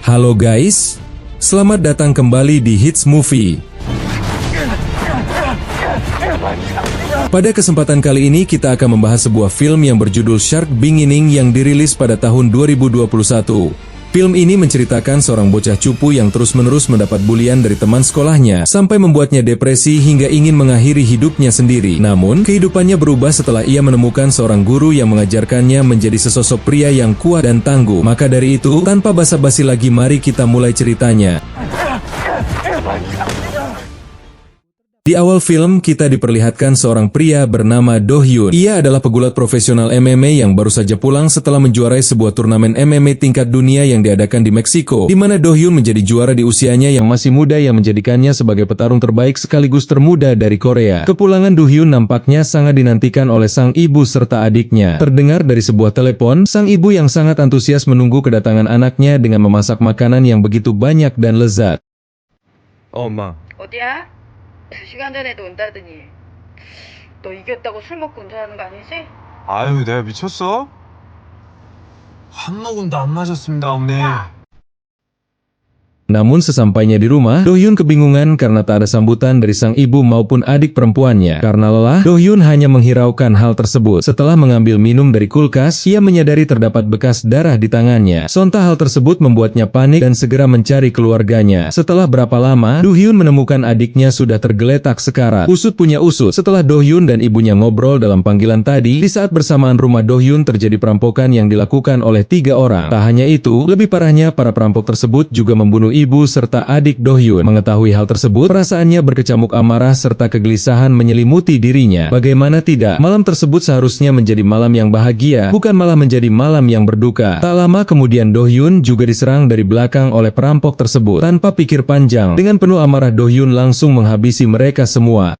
Halo guys, selamat datang kembali di Hits Movie. Pada kesempatan kali ini kita akan membahas sebuah film yang berjudul Shark Beginning yang dirilis pada tahun 2021. Film ini menceritakan seorang bocah cupu yang terus-menerus mendapat bulian dari teman sekolahnya sampai membuatnya depresi hingga ingin mengakhiri hidupnya sendiri. Namun, kehidupannya berubah setelah ia menemukan seorang guru yang mengajarkannya menjadi sesosok pria yang kuat dan tangguh. Maka dari itu, tanpa basa-basi lagi mari kita mulai ceritanya. Di awal film, kita diperlihatkan seorang pria bernama Do Hyun. Ia adalah pegulat profesional MMA yang baru saja pulang setelah menjuarai sebuah turnamen MMA tingkat dunia yang diadakan di Meksiko, di mana Do Hyun menjadi juara di usianya yang masih muda yang menjadikannya sebagai petarung terbaik sekaligus termuda dari Korea. Kepulangan Do Hyun nampaknya sangat dinantikan oleh sang ibu serta adiknya. Terdengar dari sebuah telepon, sang ibu yang sangat antusias menunggu kedatangan anaknya dengan memasak makanan yang begitu banyak dan lezat. 엄마. 어디야? 2시간 전에도 온다더니 너 이겼다고 술 먹고 운전하는 거 아니지? 아유, 내가 미쳤어? 한 모금도 안 마셨습니다, 어머니. Namun sesampainya di rumah, Do Hyun kebingungan karena tak ada sambutan dari sang ibu maupun adik perempuannya. Karena lelah, Do Hyun hanya menghiraukan hal tersebut. Setelah mengambil minum dari kulkas, ia menyadari terdapat bekas darah di tangannya. Sontak hal tersebut membuatnya panik dan segera mencari keluarganya. Setelah berapa lama, Do Hyun menemukan adiknya sudah tergeletak sekarat. Usut punya usut, setelah Do Hyun dan ibunya ngobrol dalam panggilan tadi, di saat bersamaan rumah Do Hyun terjadi perampokan yang dilakukan oleh 3 orang. Tak hanya itu, lebih parahnya para perampok tersebut juga membunuh ibu serta adik Do Hyun. Mengetahui hal tersebut, perasaannya berkecamuk amarah serta kegelisahan menyelimuti dirinya. Bagaimana tidak, malam tersebut seharusnya menjadi malam yang bahagia, bukan malah menjadi malam yang berduka. Tak lama kemudian Do Hyun juga diserang dari belakang oleh perampok tersebut. Tanpa pikir panjang, dengan penuh amarah Do Hyun langsung menghabisi mereka semua.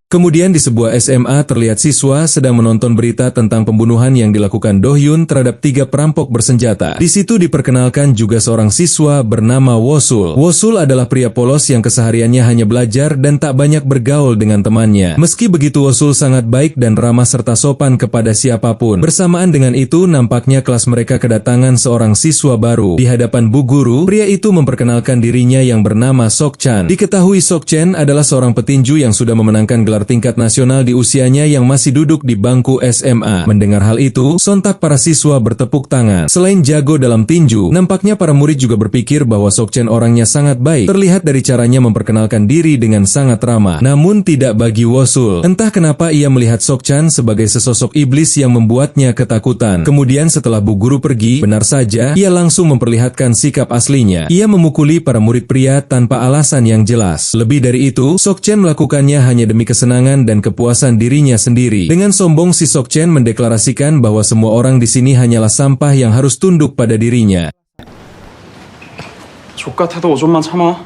Kemudian di sebuah SMA terlihat siswa sedang menonton berita tentang pembunuhan yang dilakukan Do Hyun terhadap 3 perampok bersenjata. Di situ diperkenalkan juga seorang siswa bernama Wosul. Wosul adalah pria polos yang kesehariannya hanya belajar dan tak banyak bergaul dengan temannya. Meski begitu, Wosul sangat baik dan ramah serta sopan kepada siapapun. Bersamaan dengan itu, nampaknya kelas mereka kedatangan seorang siswa baru. Di hadapan Bu Guru, pria itu memperkenalkan dirinya yang bernama Sok Chan. Diketahui Sok Chan adalah seorang petinju yang sudah memenangkan gelar tingkat nasional di usianya yang masih duduk di bangku SMA. Mendengar hal itu, sontak para siswa bertepuk tangan. Selain jago dalam tinju, nampaknya para murid juga berpikir bahwa Sok Chan orangnya sangat baik. Terlihat dari caranya memperkenalkan diri dengan sangat ramah. Namun tidak bagi Wosul. Entah kenapa ia melihat Sok Chan sebagai sesosok iblis yang membuatnya ketakutan. Kemudian setelah Bu Guru pergi, benar saja, ia langsung memperlihatkan sikap aslinya. Ia memukuli para murid pria tanpa alasan yang jelas. Lebih dari itu, Sok Chan melakukannya hanya demi kesenangan dan kepuasan dirinya sendiri. Dengan sombong si Sok Chan mendeklarasikan bahwa semua orang di sini hanyalah sampah yang harus tunduk pada dirinya. 족 같아도 좀만 참아.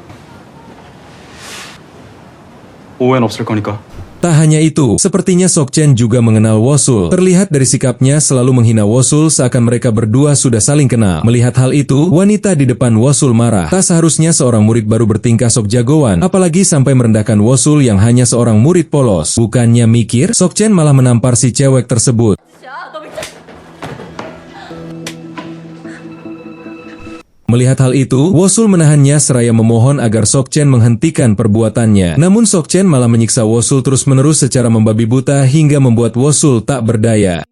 오해는 없을 거니까. Tak hanya itu, sepertinya Sok Chan juga mengenal Wosul. Terlihat dari sikapnya selalu menghina Wosul seakan mereka berdua sudah saling kenal. Melihat hal itu, wanita di depan Wosul marah. Tak seharusnya seorang murid baru bertingkah sok jagoan, apalagi sampai merendahkan Wosul yang hanya seorang murid polos. Bukannya mikir, Sok Chan malah menampar si cewek tersebut. Melihat hal itu, Wosul menahannya seraya memohon agar Sok Chan menghentikan perbuatannya. Namun Sok Chan malah menyiksa Wosul terus-menerus secara membabi buta hingga membuat Wosul tak berdaya.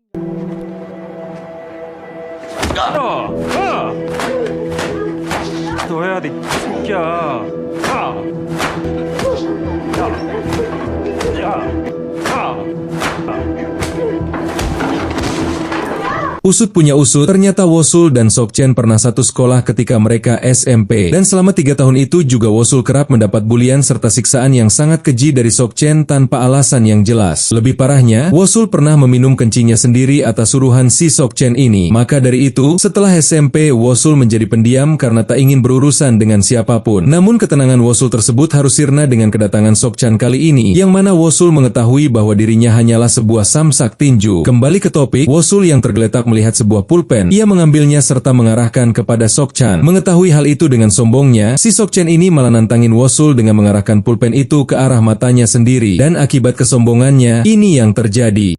Usut punya usut, ternyata Wosul dan Sokchen pernah satu sekolah ketika mereka SMP. Dan selama 3 tahun itu juga Wosul kerap mendapat bulian serta siksaan yang sangat keji dari Sokchen tanpa alasan yang jelas. Lebih parahnya, Wosul pernah meminum kencingnya sendiri atas suruhan si Sokchen ini. Maka dari itu, setelah SMP, Wosul menjadi pendiam karena tak ingin berurusan dengan siapapun. Namun ketenangan Wosul tersebut harus sirna dengan kedatangan Sokchen kali ini, yang mana Wosul mengetahui bahwa dirinya hanyalah sebuah samsak tinju. Kembali ke topik, Wosul yang tergeletak melihat sebuah pulpen. Ia mengambilnya serta mengarahkan kepada Sokchen. Mengetahui hal itu dengan sombongnya, si Sokchen ini malah nantangin Wosul dengan mengarahkan pulpen itu ke arah matanya sendiri. Dan akibat kesombongannya, ini yang terjadi.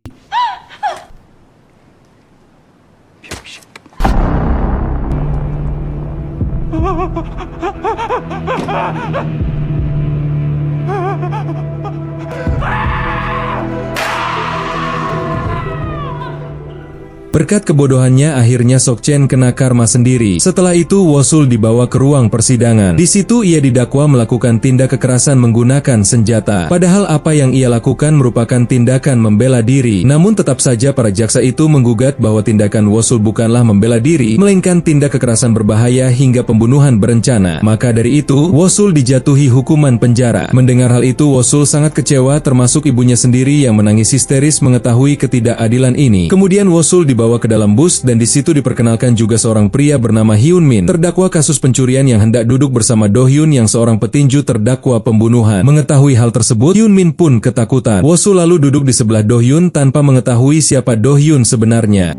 Berkat kebodohannya akhirnya Sokchen kena karma sendiri. Setelah itu Wosul dibawa ke ruang persidangan. Di situ ia didakwa melakukan tindak kekerasan menggunakan senjata. Padahal apa yang ia lakukan merupakan tindakan membela diri. Namun tetap saja para jaksa itu menggugat bahwa tindakan Wosul bukanlah membela diri, melainkan tindak kekerasan berbahaya hingga pembunuhan berencana. Maka dari itu Wosul dijatuhi hukuman penjara. Mendengar hal itu Wosul sangat kecewa, termasuk ibunya sendiri yang menangis histeris mengetahui ketidakadilan ini. Kemudian Wosul dibawa ke dalam bus dan di situ diperkenalkan juga seorang pria bernama Hyun Min, terdakwa kasus pencurian yang hendak duduk bersama Do Hyun yang seorang petinju terdakwa pembunuhan. Mengetahui hal tersebut, Hyun Min pun ketakutan. Wosul lalu duduk di sebelah Do Hyun tanpa mengetahui siapa Do Hyun sebenarnya.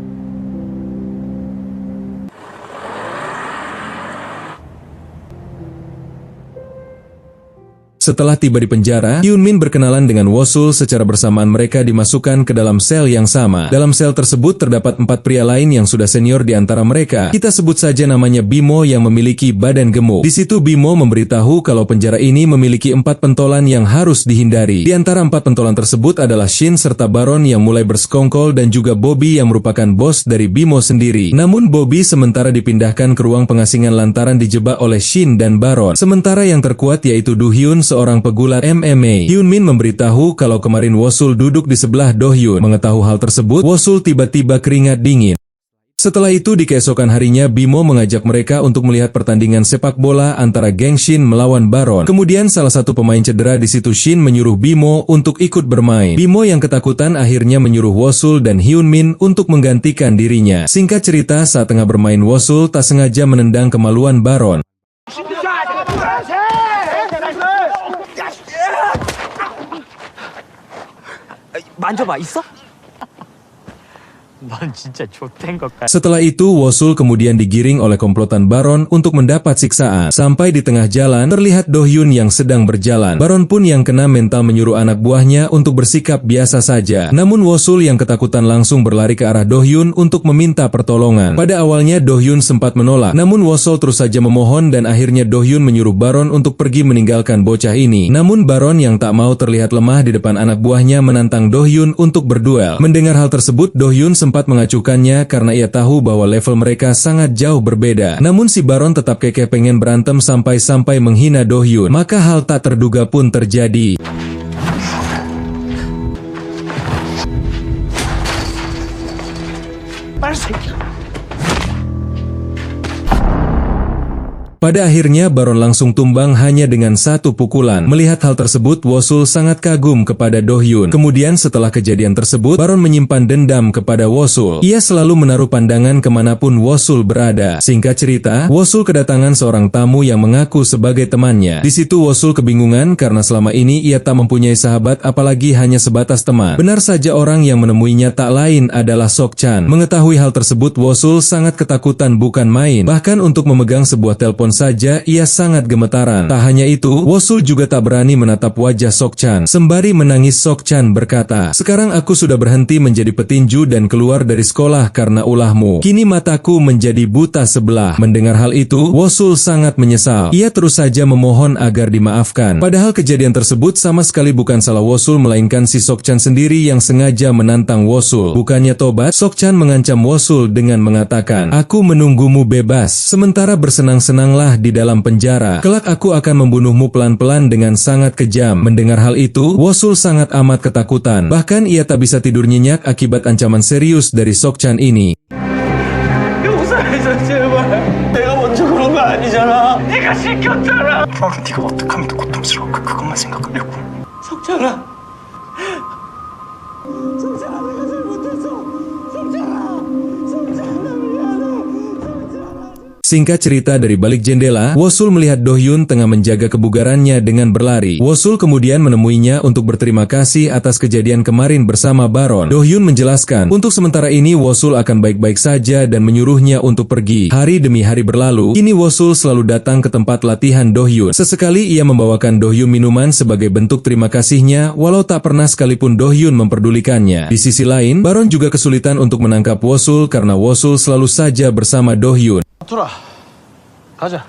Setelah tiba di penjara, Hyun Min berkenalan dengan Wosul secara bersamaan mereka dimasukkan ke dalam sel yang sama. Dalam sel tersebut terdapat 4 pria lain yang sudah senior di antara mereka. Kita sebut saja namanya Bimo yang memiliki badan gemuk. Di situ Bimo memberitahu kalau penjara ini memiliki 4 pentolan yang harus dihindari. Di antara 4 pentolan tersebut adalah Shin serta Baron yang mulai bersekongkol dan juga Bobby yang merupakan bos dari Bimo sendiri. Namun Bobby sementara dipindahkan ke ruang pengasingan lantaran dijebak oleh Shin dan Baron. Sementara yang terkuat yaitu Do Hyun, seorang pegulat MMA. Hyun Min memberitahu kalau kemarin Wosul duduk di sebelah Do Hyun. Mengetahui hal tersebut, Wosul tiba-tiba keringat dingin. Setelah itu di keesokan harinya Bimo mengajak mereka untuk melihat pertandingan sepak bola antara geng Shin melawan Baron. Kemudian salah satu pemain cedera di situ Shin menyuruh Bimo untuk ikut bermain. Bimo yang ketakutan akhirnya menyuruh Wosul dan Hyun Min untuk menggantikan dirinya. Singkat cerita, saat tengah bermain Wosul tak sengaja menendang kemaluan Baron. 만져봐 있어? 넌 진짜 좆된 것 같아. Setelah itu, Wosul kemudian digiring oleh komplotan Baron untuk mendapat siksaan. Sampai di tengah jalan, terlihat Do Hyun yang sedang berjalan. Baron pun yang kena mental menyuruh anak buahnya untuk bersikap biasa saja. Namun Wosul yang ketakutan langsung berlari ke arah Do Hyun untuk meminta pertolongan. Pada awalnya Do Hyun sempat menolak, namun Wosul terus saja memohon dan akhirnya Do Hyun menyuruh Baron untuk pergi meninggalkan bocah ini. Namun Baron yang tak mau terlihat lemah di depan anak buahnya menantang Do Hyun untuk berduel. Mendengar hal tersebut, Do Hyun sempat mengacuhkannya karena ia tahu bahwa level mereka sangat jauh berbeda. Namun si Baron tetap kekeh pengen berantem sampai-sampai menghina Do Hyun. Maka hal tak terduga pun terjadi. Pada akhirnya Baron langsung tumbang hanya dengan satu pukulan. Melihat hal tersebut, Wosul sangat kagum kepada Do Hyun. Kemudian setelah kejadian tersebut, Baron menyimpan dendam kepada Wosul. Ia selalu menaruh pandangan kemanapun Wosul berada. Singkat cerita, Wosul kedatangan seorang tamu yang mengaku sebagai temannya. Di situ Wosul kebingungan karena selama ini ia tak mempunyai sahabat apalagi hanya sebatas teman. Benar saja orang yang menemuinya tak lain adalah Sokchen. Mengetahui hal tersebut, Wosul sangat ketakutan bukan main. Bahkan untuk memegang sebuah telepon saja ia sangat gemetaran. Tak hanya itu, Wosul juga tak berani menatap wajah Sokchen. Sembari menangis, Sokchen berkata, "Sekarang aku sudah berhenti menjadi petinju dan keluar dari sekolah karena ulahmu. Kini mataku menjadi buta sebelah." Mendengar hal itu, Wosul sangat menyesal. Ia terus saja memohon agar dimaafkan. Padahal kejadian tersebut sama sekali bukan salah Wosul, melainkan si Sokchen sendiri yang sengaja menantang Wosul. Bukannya tobat, Sokchen mengancam Wosul dengan mengatakan, "Aku menunggumu bebas, sementara bersenang-senanglah di dalam penjara. Kelak aku akan membunuhmu pelan-pelan dengan sangat kejam." Mendengar hal itu, Wosul sangat amat ketakutan. Bahkan ia tak bisa tidur nyenyak akibat ancaman serius dari Sokchen ini. 아니잖아. 네가 시켰잖아. 그럼 네가 어떻게 하면 더 고통스러울까 그것만 생각하려고. 성찬아. Singkat cerita, dari balik jendela, Wosul melihat Do-hyun tengah menjaga kebugarannya dengan berlari. Wosul kemudian menemuinya untuk berterima kasih atas kejadian kemarin bersama Baron. Do-hyun menjelaskan, untuk sementara ini Wosul akan baik-baik saja dan menyuruhnya untuk pergi. Hari demi hari berlalu, kini Wosul selalu datang ke tempat latihan Do-hyun. Sesekali ia membawakan Do-hyun minuman sebagai bentuk terima kasihnya, walau tak pernah sekalipun Do-hyun memperdulikannya. Di sisi lain, Baron juga kesulitan untuk menangkap Wosul karena Wosul selalu saja bersama Do-hyun. 돌아. 가자.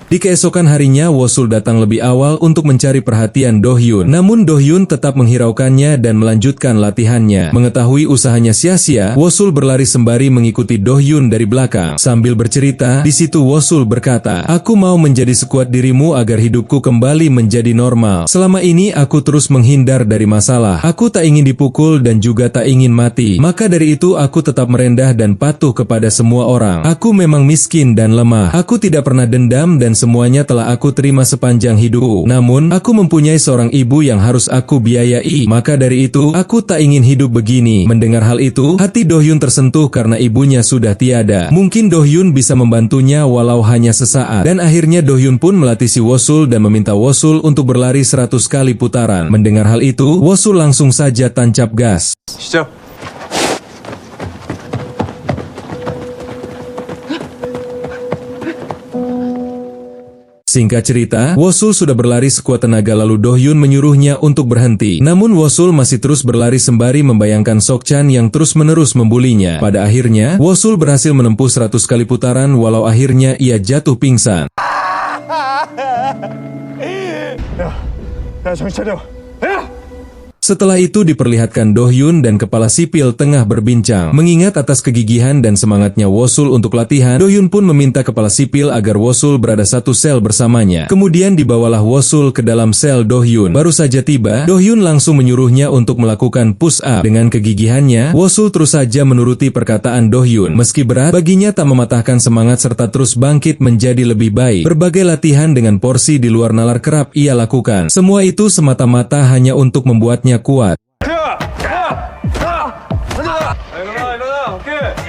Di keesokan harinya, Wosul datang lebih awal untuk mencari perhatian Do-hyun. Namun Do-hyun tetap menghiraukannya dan melanjutkan latihannya. Mengetahui usahanya sia-sia, Wosul berlari sembari mengikuti Do-hyun dari belakang. Sambil bercerita, di situ Wosul berkata, "Aku mau menjadi sekuat dirimu agar hidupku kembali menjadi normal. Selama ini aku terus menghindar dari masalah. Aku tak ingin dipukul dan juga tak ingin mati. Maka dari itu aku tetap merendah dan patuh kepada semua orang. Aku memang miskin dan lemah. Aku tidak pernah dendam dan semuanya telah aku terima sepanjang hidupku. Namun, aku mempunyai seorang ibu yang harus aku biayai. Maka dari itu, aku tak ingin hidup begini." Mendengar hal itu, hati Do-hyun tersentuh karena ibunya sudah tiada. Mungkin Do-hyun bisa membantunya walau hanya sesaat. Dan akhirnya Do-hyun pun melatih si Wosul dan meminta Wosul untuk berlari 100 kali putaran. Mendengar hal itu, Wosul langsung saja tancap gas. 시작. Singkat cerita, Wosul sudah berlari sekuat tenaga lalu Do-hyun menyuruhnya untuk berhenti. Namun Wosul masih terus berlari sembari membayangkan Sok-chan yang terus-menerus membulinya. Pada akhirnya, Wosul berhasil menempuh 100 kali putaran walau akhirnya ia jatuh pingsan. 야, 정신 차려. 야! Setelah itu diperlihatkan Do-hyun dan kepala sipil tengah berbincang. Mengingat atas kegigihan dan semangatnya Wosul untuk latihan, Do-hyun pun meminta kepala sipil agar Wosul berada satu sel bersamanya. Kemudian dibawalah Wosul ke dalam sel Do-hyun. Baru saja tiba, Do-hyun langsung menyuruhnya untuk melakukan push up. Dengan kegigihannya, Wosul terus saja menuruti perkataan Do-hyun. Meski berat, baginya tak mematahkan semangat serta terus bangkit menjadi lebih baik. Berbagai latihan dengan porsi di luar nalar kerap ia lakukan. Semua itu semata-mata hanya untuk membuatnya kuat. 일어나. 오케이.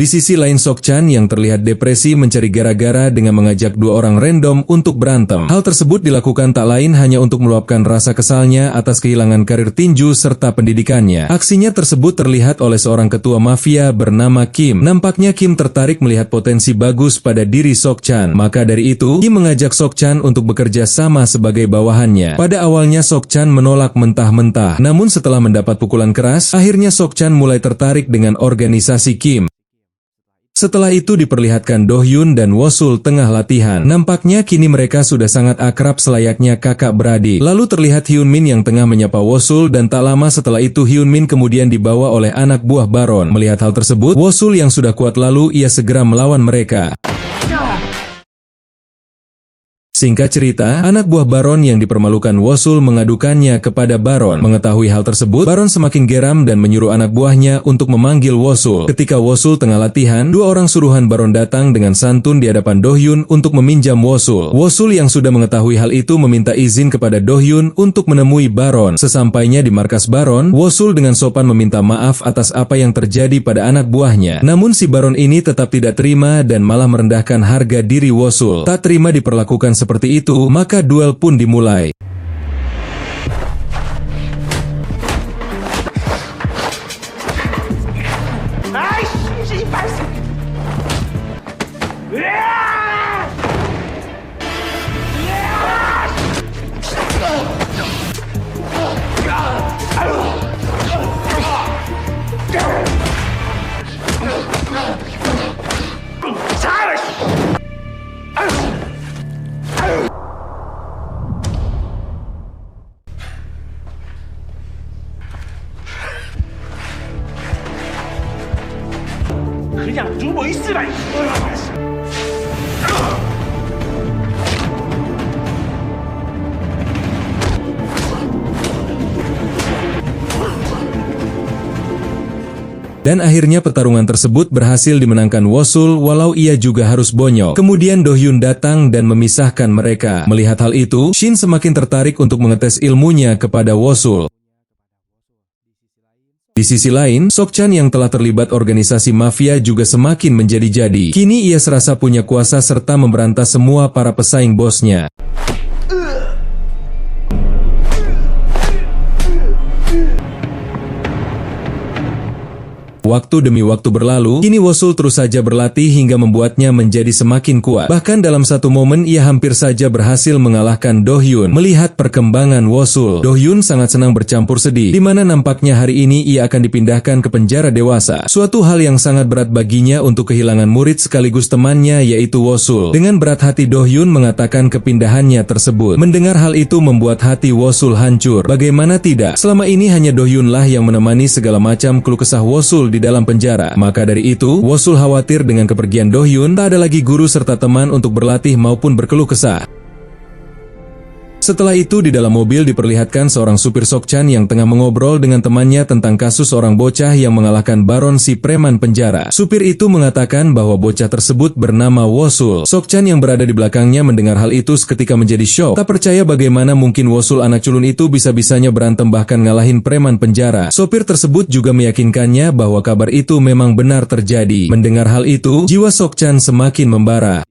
Di sisi lain, Sok-chan yang terlihat depresi mencari gara-gara dengan mengajak dua orang random untuk berantem. Hal tersebut dilakukan tak lain hanya untuk meluapkan rasa kesalnya atas kehilangan karir tinju serta pendidikannya. Aksinya tersebut terlihat oleh seorang ketua mafia bernama Kim. Nampaknya Kim tertarik melihat potensi bagus pada diri Sok-chan. Maka dari itu, Kim mengajak Sok-chan untuk bekerja sama sebagai bawahannya. Pada awalnya Sok-chan menolak mentah-mentah. Namun setelah mendapat pukulan keras, akhirnya Sok-chan mulai tertarik dengan organisasi Kim. Setelah itu diperlihatkan Do-hyun dan Wosul tengah latihan. Nampaknya kini mereka sudah sangat akrab selayaknya kakak beradik. Lalu terlihat Hyun-min yang tengah menyapa Wosul dan tak lama setelah itu Hyun-min kemudian dibawa oleh anak buah Baron. Melihat hal tersebut, Wosul yang sudah kuat lalu ia segera melawan mereka. Singkat cerita, anak buah Baron yang dipermalukan Wosul mengadukannya kepada Baron. Mengetahui hal tersebut, Baron semakin geram dan menyuruh anak buahnya untuk memanggil Wosul. Ketika Wosul tengah latihan, dua orang suruhan Baron datang dengan santun di hadapan Do-hyun untuk meminjam Wosul. Wosul yang sudah mengetahui hal itu meminta izin kepada Do-hyun untuk menemui Baron. Sesampainya di markas Baron, Wosul dengan sopan meminta maaf atas apa yang terjadi pada anak buahnya. Namun si Baron ini tetap tidak terima dan malah merendahkan harga diri Wosul. Tak terima diperlakukan seperti itu, maka duel pun dimulai. 그냥 누워 있으라. Dan akhirnya pertarungan tersebut berhasil dimenangkan Wosul walau ia juga harus bonyok. Kemudian Do-hyun datang dan memisahkan mereka. Melihat hal itu, Shin semakin tertarik untuk mengetes ilmunya kepada Wosul. Di sisi lain, Sok-chan yang telah terlibat organisasi mafia juga semakin menjadi-jadi. Kini ia serasa punya kuasa serta memberantas semua para pesaing bosnya. Waktu demi waktu berlalu, kini Wosul terus saja berlatih hingga membuatnya menjadi semakin kuat. Bahkan dalam satu momen ia hampir saja berhasil mengalahkan Do-hyun. Melihat perkembangan Wosul, Do-hyun sangat senang bercampur sedih, di mana nampaknya hari ini ia akan dipindahkan ke penjara dewasa. Suatu hal yang sangat berat baginya untuk kehilangan murid sekaligus temannya yaitu Wosul. Dengan berat hati Do-hyun mengatakan kepindahannya tersebut. Mendengar hal itu membuat hati Wosul hancur. Bagaimana tidak? Selama ini hanya Do-hyun lah yang menemani segala macam keluh kesah Wosul di dalam penjara. Maka dari itu, Wosul khawatir dengan kepergian Do-hyun, tak ada lagi guru serta teman untuk berlatih maupun berkeluh kesah. Setelah itu di dalam mobil diperlihatkan seorang supir Sok-chan yang tengah mengobrol dengan temannya tentang kasus seorang bocah yang mengalahkan Baron si preman penjara. Supir itu mengatakan bahwa bocah tersebut bernama Wosul. Sok-chan yang berada di belakangnya mendengar hal itu seketika menjadi syok. Tak percaya bagaimana mungkin Wosul anak culun itu bisa-bisanya berantem bahkan ngalahin preman penjara. Sopir tersebut juga meyakinkannya bahwa kabar itu memang benar terjadi. Mendengar hal itu, jiwa Sok-chan semakin membara.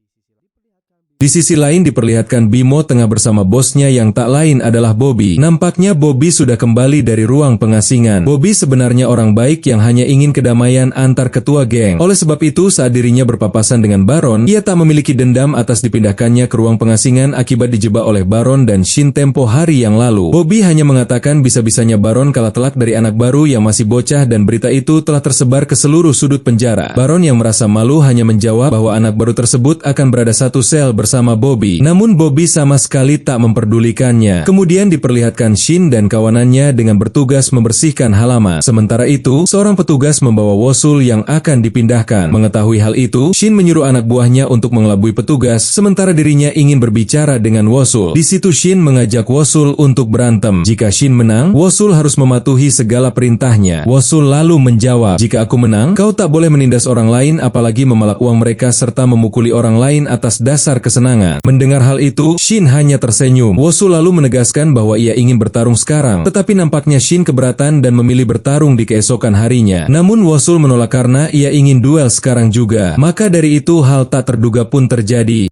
Di sisi lain diperlihatkan Bimo tengah bersama bosnya yang tak lain adalah Bobby. Nampaknya Bobby sudah kembali dari ruang pengasingan. Bobby sebenarnya orang baik yang hanya ingin kedamaian antar ketua geng. Oleh sebab itu saat dirinya berpapasan dengan Baron, ia tak memiliki dendam atas dipindahkannya ke ruang pengasingan akibat dijebak oleh Baron dan Shin tempo hari yang lalu. Bobby hanya mengatakan bisa-bisanya Baron kalah telak dari anak baru yang masih bocah dan berita itu telah tersebar ke seluruh sudut penjara. Baron yang merasa malu hanya menjawab bahwa anak baru tersebut akan berada satu sel bersama Bobby. Namun Bobby sama sekali tak memperdulikannya. Kemudian diperlihatkan Shin dan kawanannya dengan bertugas membersihkan halaman. Sementara itu, seorang petugas membawa Wosul yang akan dipindahkan. Mengetahui hal itu, Shin menyuruh anak buahnya untuk mengelabui petugas, sementara dirinya ingin berbicara dengan Wosul. Di situ Shin mengajak Wosul untuk berantem. Jika Shin menang, Wosul harus mematuhi segala perintahnya. Wosul lalu menjawab, "Jika aku menang, kau tak boleh menindas orang lain apalagi memalak uang mereka serta memukuli orang lain atas dasar kesenangan." Mendengar hal itu, Shin hanya tersenyum. Wosul lalu menegaskan bahwa ia ingin bertarung sekarang, tetapi nampaknya Shin keberatan dan memilih bertarung di keesokan harinya. Namun Wosul menolak karena ia ingin duel sekarang juga. Maka dari itu hal tak terduga pun terjadi.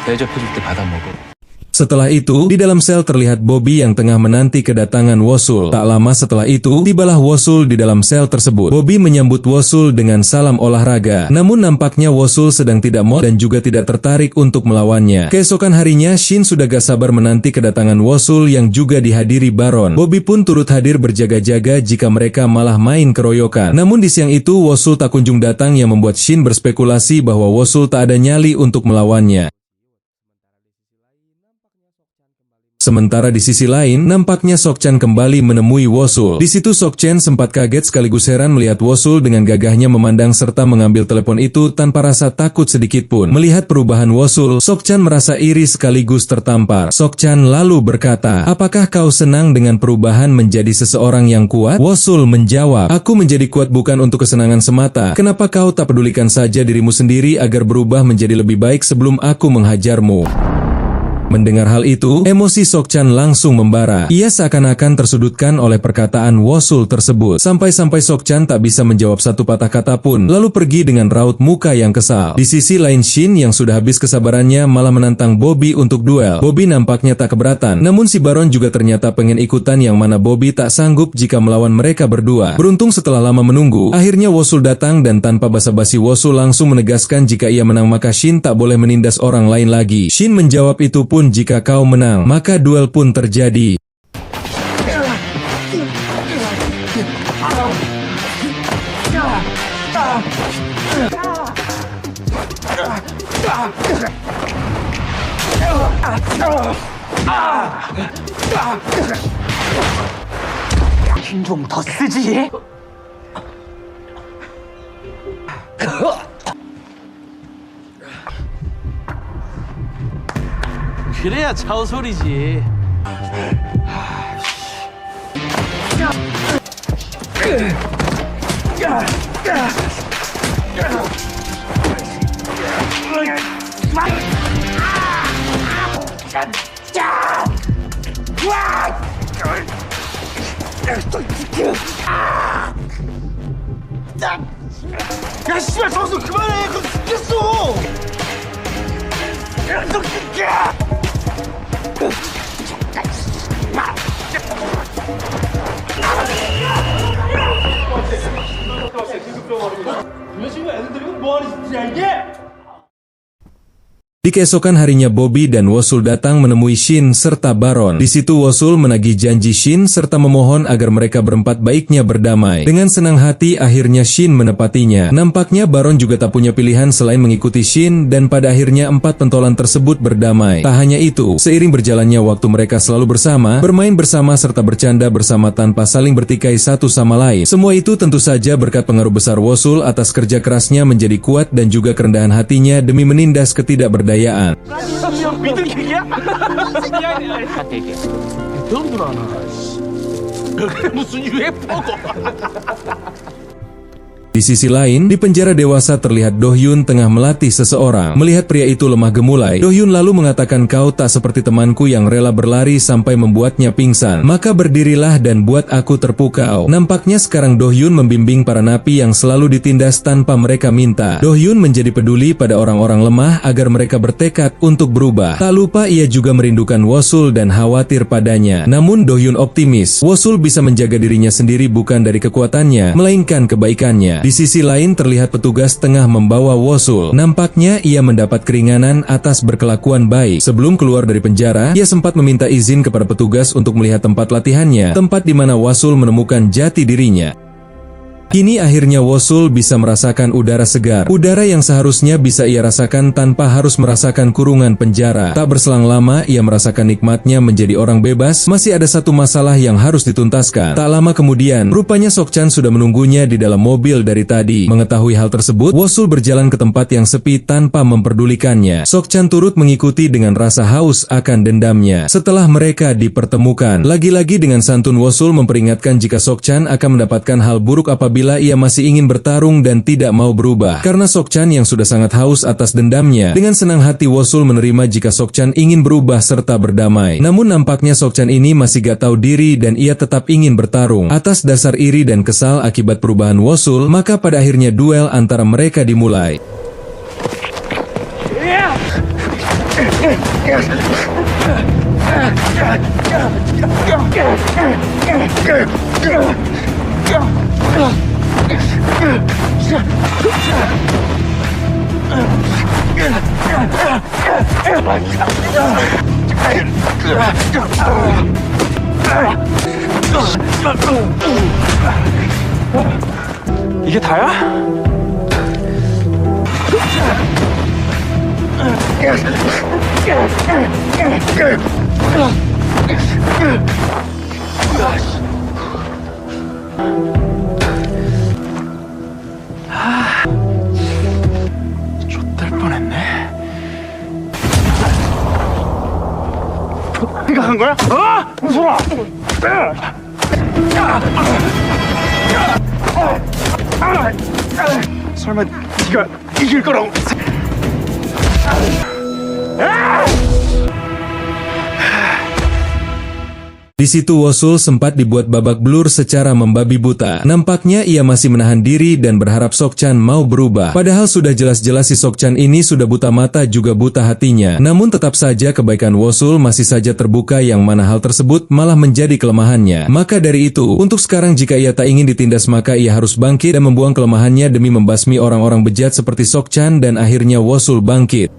대접해줄 때 받아 먹어. Setelah itu, di dalam sel terlihat Bobby yang tengah menanti kedatangan Wosul. Tak lama setelah itu, tibalah Wosul di dalam sel tersebut. Bobby menyambut Wosul dengan salam olahraga. Namun nampaknya Wosul sedang tidak mau dan juga tidak tertarik untuk melawannya. Keesokan harinya, Shin sudah gak sabar menanti kedatangan Wosul yang juga dihadiri Baron. Bobby pun turut hadir berjaga-jaga jika mereka malah main keroyokan. Namun di siang itu, Wosul tak kunjung datang yang membuat Shin berspekulasi bahwa Wosul tak ada nyali untuk melawannya. Sementara di sisi lain, nampaknya Sok-chan kembali menemui Wosul. Di situ Sok-chan sempat kaget sekaligus heran melihat Wosul dengan gagahnya memandang serta mengambil telepon itu tanpa rasa takut sedikit pun. Melihat perubahan Wosul, Sok-chan merasa iri sekaligus tertampar. Sok-chan lalu berkata, "Apakah kau senang dengan perubahan menjadi seseorang yang kuat?" Wosul menjawab, "Aku menjadi kuat bukan untuk kesenangan semata. Kenapa kau tak pedulikan saja dirimu sendiri agar berubah menjadi lebih baik sebelum aku menghajarmu?" Mendengar hal itu, emosi Sok-chan langsung membara. Ia seakan-akan tersudutkan oleh perkataan Wosul tersebut. Sampai-sampai Sok-chan tak bisa menjawab satu patah kata pun, lalu pergi dengan raut muka yang kesal. Di sisi lain Shin yang sudah habis kesabarannya malah menantang Bobby untuk duel. Bobby nampaknya tak keberatan, namun si Baron juga ternyata pengen ikutan yang mana Bobby tak sanggup jika melawan mereka berdua. Beruntung setelah lama menunggu, akhirnya Wosul datang dan tanpa basa-basi Wosul langsung menegaskan jika ia menang maka Shin tak boleh menindas orang lain lagi. Shin menjawab itu pun, "Jika kau menang, maka duel pun terjadi." 힘 좀 더 쓰지. 그래야 차우소리지. 야 씨발 정수 그만해. 그럼 죽겠어. Di keesokan harinya Bobby dan Wosul datang menemui Shin serta Baron. Di situ Wosul menagih janji Shin serta memohon agar mereka berempat baiknya berdamai. Dengan senang hati akhirnya Shin menepatinya. Nampaknya Baron juga tak punya pilihan selain mengikuti Shin dan pada akhirnya 4 pentolan tersebut berdamai. Tak hanya itu, seiring berjalannya waktu mereka selalu bersama, bermain bersama serta bercanda bersama tanpa saling bertikai satu sama lain. Semua itu tentu saja berkat pengaruh besar Wosul atas kerja kerasnya menjadi kuat dan juga kerendahan hatinya demi menindas ketidakberdayaan. 믿을 얘기야? 너무 불안하. 그게 무슨 UFO고? Di sisi lain, di penjara dewasa terlihat Do-hyun tengah melatih seseorang. Melihat pria itu lemah gemulai, Do-hyun lalu mengatakan, "Kau tak seperti temanku yang rela berlari sampai membuatnya pingsan. Maka berdirilah dan buat aku terpukau." Nampaknya sekarang Do-hyun membimbing para napi yang selalu ditindas tanpa mereka minta. Do-hyun menjadi peduli pada orang-orang lemah agar mereka bertekad untuk berubah. Tak lupa ia juga merindukan Wosul dan khawatir padanya. Namun Do-hyun optimis, Wosul bisa menjaga dirinya sendiri bukan dari kekuatannya, melainkan kebaikannya. Di sisi lain terlihat petugas tengah membawa Wosul. Nampaknya ia mendapat keringanan atas berkelakuan baik. Sebelum keluar dari penjara, ia sempat meminta izin kepada petugas untuk melihat tempat latihannya, tempat di mana Wosul menemukan jati dirinya. Kini akhirnya Wosul bisa merasakan udara segar. Udara yang seharusnya bisa ia rasakan tanpa harus merasakan kurungan penjara. Tak berselang lama ia merasakan nikmatnya menjadi orang bebas. Masih ada satu masalah yang harus dituntaskan. Tak lama kemudian, rupanya Sok-chan sudah menunggunya di dalam mobil dari tadi. Mengetahui hal tersebut, Wosul berjalan ke tempat yang sepi tanpa memperdulikannya. Sok-chan turut mengikuti dengan rasa haus akan dendamnya. Setelah mereka dipertemukan, lagi-lagi dengan santun Wosul memperingatkan jika Sok-chan akan mendapatkan hal buruk apabila ia masih ingin bertarung dan tidak mau berubah. Karena Sok-chan yang sudah sangat haus atas dendamnya, dengan senang hati Wosul menerima jika Sok-chan ingin berubah serta berdamai. Namun nampaknya Sok-chan ini masih gak tahu diri dan ia tetap ingin bertarung. Atas dasar iri dan kesal akibat perubahan Wosul, maka pada akhirnya duel antara mereka dimulai. 이게 다야? 좆될 뻔했네. 생각한 거야? 무서워! 설마 네가 이길 거라고? Di situ Wosul sempat dibuat babak belur secara membabi buta. Nampaknya ia masih menahan diri dan berharap Sok-chan mau berubah. Padahal sudah jelas-jelas si Sok-chan ini sudah buta mata juga buta hatinya. Namun tetap saja kebaikan Wosul masih saja terbuka yang mana hal tersebut malah menjadi kelemahannya. Maka dari itu, untuk sekarang jika ia tak ingin ditindas maka ia harus bangkit dan membuang kelemahannya demi membasmi orang-orang bejat seperti Sok-chan dan akhirnya Wosul bangkit.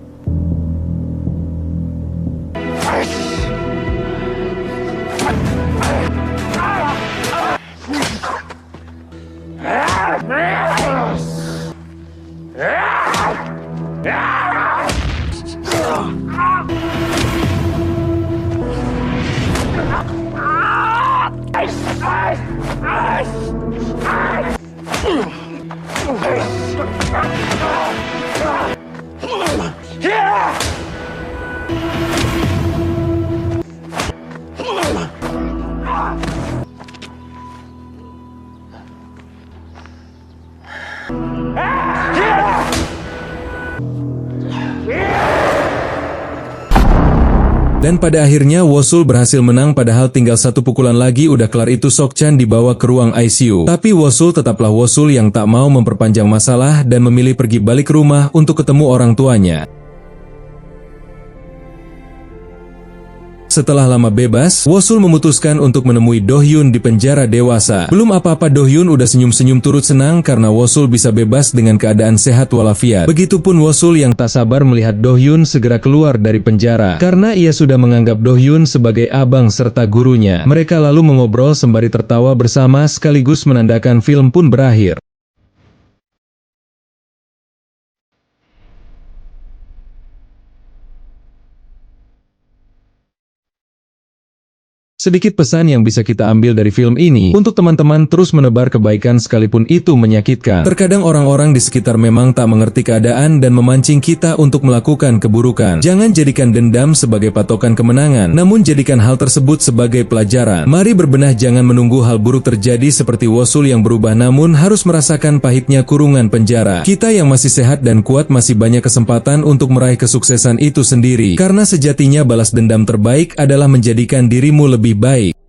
Dan pada akhirnya Wosul berhasil menang padahal tinggal satu pukulan lagi udah kelar itu Sok-chan dibawa ke ruang ICU. Tapi Wosul tetaplah Wosul yang tak mau memperpanjang masalah dan memilih pergi balik ke rumah untuk ketemu orang tuanya. Setelah lama bebas, Wosul memutuskan untuk menemui Do-hyun di penjara dewasa. Belum apa-apa Do-hyun udah senyum-senyum turut senang karena Wosul bisa bebas dengan keadaan sehat walafiat. Begitupun Wosul yang tak sabar melihat Do-hyun segera keluar dari penjara. Karena ia sudah menganggap Do-hyun sebagai abang serta gurunya. Mereka lalu mengobrol sembari tertawa bersama sekaligus menandakan film pun berakhir. Sedikit pesan yang bisa kita ambil dari film ini, untuk teman-teman terus menebar kebaikan sekalipun itu menyakitkan. Terkadang orang-orang di sekitar memang tak mengerti keadaan dan memancing kita untuk melakukan keburukan. Jangan jadikan dendam sebagai patokan kemenangan, namun jadikan hal tersebut sebagai pelajaran. Mari berbenah, jangan menunggu hal buruk terjadi seperti Wosul yang berubah namun harus merasakan pahitnya kurungan penjara. Kita yang masih sehat dan kuat masih banyak kesempatan untuk meraih kesuksesan itu sendiri. Karena sejatinya balas dendam terbaik adalah menjadikan dirimu lebih baik.